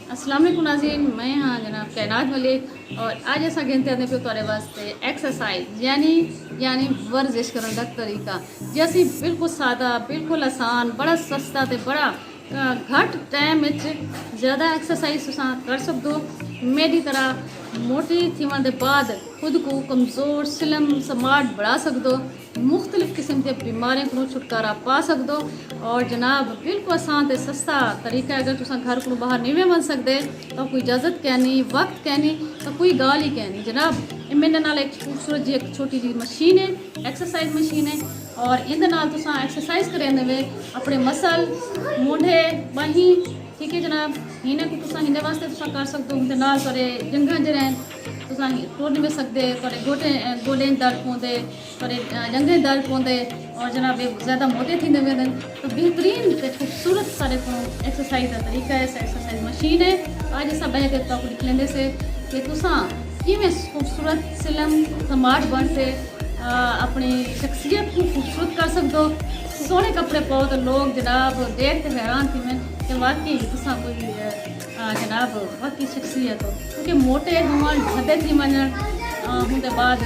अस्सलाम वालेकुम नाज़रीन, मैं हाँ जनाब कैनात मलिक और आज असा गिनते आने पे तुहारे वास्ते एक्सरसाइज यानी वर्जिश करने का तरीका जैसी बिल्कुल सादा बिल्कुल आसान बड़ा सस्ता ते बड़ा घट टाइम ज़्यादा एक्सरसाइज तुसां कर सकते हो। मेरी तरह मोटी थीवन के बाद खुद को कमज़ोर स्लिम स्मार्ट बढ़ा सकते हो। मुख्तलिफ किस्म के बीमारियों को छुटकारा पा सकते हो और जनाब बिल्कुल आसान ते सस्ता तरीका है। अगर तुसां घर को बाहर नहीं बन सकते तो कोई इजाज़त कहनी वक्त कहनी तो कोई गाल ही कहनी जनाब। मेरे नाल एक खूबसूरत जी एक छोटी जी मशीन है, एक्सरसाइज मशीन है और इन तुसां एक्सरसाइज करेंदे वे अपने मसल मूंढे बाहीं ठीक है जनाब। इन्हें को तुसां इन्हें वास्ते तुसां कर सकते हो। नाल थोड़े जंघां ज रहन तुसां टुर नहीं सकते, थोड़े गोडे दर्द पौंदे, थोड़े जंघें दर्द पौंदे और जनाब ज़्यादा मोटे थींदे वेंदन तो बेहतरीन ते खूबसूरत सारे को एक्सरसाइज का तरीका है। एक्सरसाइज मशीन है आज असा बह के तो निकलेंदे से कि तुसां किवें खूबसूरत स्लिम स्मार्ट बनते अपनी शख्सियत को खूबसूरत कर सकते हो। सोहने कपड़े पाओ तो लोग जनाब देख के हैरान थी मैं कि वाकई तुसां कोई जनाब वाकई शख्सियत हो। क्योंकि मोटे हुअण थदे थी वञण हुनदे बाद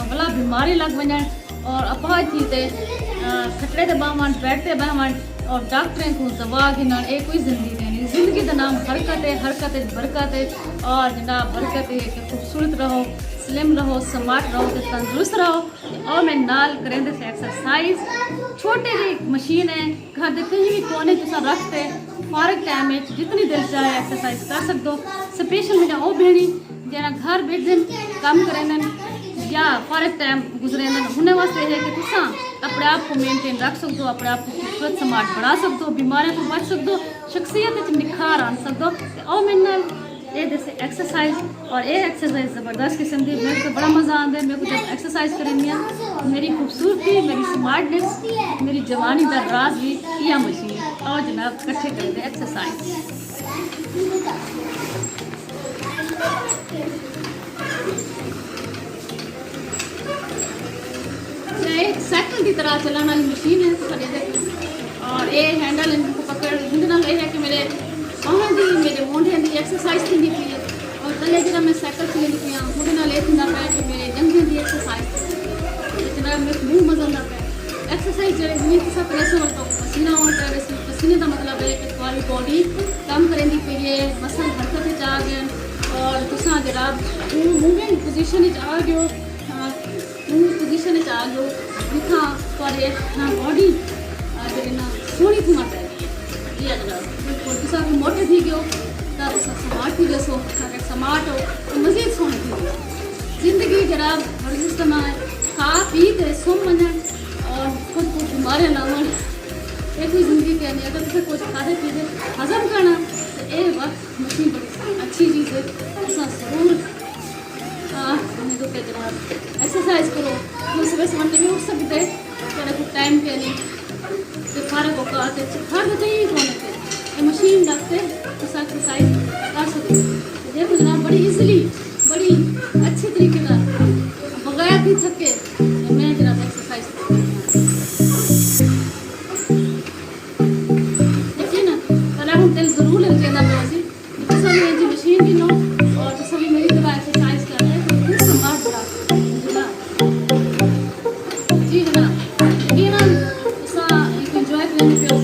भला बीमारी लग वञण और अपाज थी ते खटड़े ते बहवण बेड ते बहवण और डॉक्टरें को दवा घिनण ये कोई ज़िंदगी नहीं। ज़िंदगी का नाम हरकत है, हरकत बरकत है और जनाब बरकत है कि खूबसूरत रहो, स्लिम रहो, स्मार्ट रहो, तो तंदुरुस्त रहो। और मैं नाल करेंदे से एक्सरसाइज छोटे जी मशीन है घर के कहीं भी कोने तुसा रखते फारग टाइम में जितनी देर चाहे एक्सरसाइज कर सकते हो। स्पेशल मेरा वो भेड़ी जरा घर बैठन कम करें या फारग टाइम गुजरेंदन उन्हें वास्ते है कि तुसा अपने आप को मेनटेन रख सकते हो, अपने आप को खूबसूरत स्मार्ट बढ़ा सकते हो, बीमारियों को बच सकते हो, शख्सियत निखार आन सकते हो। और मैंने ये जैसे एक्सरसाइज और ये एक्सरसाइज ज़बरदस्त किस्म की मेरे को बड़ा मज़ा आता है। मेरे को जब एक्सरसाइज करेंगे मेरी खूबसूरती मेरी स्मार्टनेस मेरी जवानी का राज भी यह मशीन और जनाब कट्ठे करेंगे एक्सरसाइज। एक साइकिल की तरह चलाने वाली मशीन है और ये हैंडल इनको पकड़ ये है कि मेरे बाहों की मेरे मोढे की एक्सरसाइज थी पी और तले जरा मैं साइकिल चलती पी मुझे नाल ये थी पे कि मेरे जंघें की एक्सरसाइज जनाब मेरे मूँह मज़ा आता पे एक्सरसाइज जो जिम्मे किसा प्रेस होता पसीना होता है। पसीने का मतलब है कि तुम्हारी बॉडी कम करेंदी पी है, मसल हरकत आ गए और तुसा जनाब मूविंग पोजिशन आ गयो, मूव पोजिशन आ गयो जिथा थोड़े बॉडी जो ना सोहनी थी माता है जनाब। तुसा मोटे थी गयो तो तुसा स्मार्ट थी वैसो, अगर स्मार्ट हो तो मज़ीद सोहने थी गयो। ज़िंदगी जनाब वर्जिश करना है, खा पी के सुम वञण और खुद को बीमारियां लावण ये कोई ज़िंदगी क्या नहीं। अगर तुझे कुछ खाते पीते हजम करना तो ये वक्त मशीन बड़ी अच्छी चीज़ है। तुसा ज़रूर हमें तो क्या जनाब एक्सरसाइज करो। तुम सुबह सुबह नहीं उठ सकते थोड़ा कुछ टाइम के नहीं तो फारग होकर आते हर चाहिए होने के ये मशीन रखते तो एक्सरसाइज कर सकते देखो जनाब बड़ी इजीली बड़ी अच्छे तरीके का बगैर भी थके मैं जनाब एक्सरसाइज देखिए ना पहले हम तेल ज़रूर लग जाना वैसे जी मशीन भी लो और सभी मेरी तरह एक्सरसाइज कर रहे हैं तो स्मार्ट बढ़ा जी जनाब ये ना इंजॉय करने पे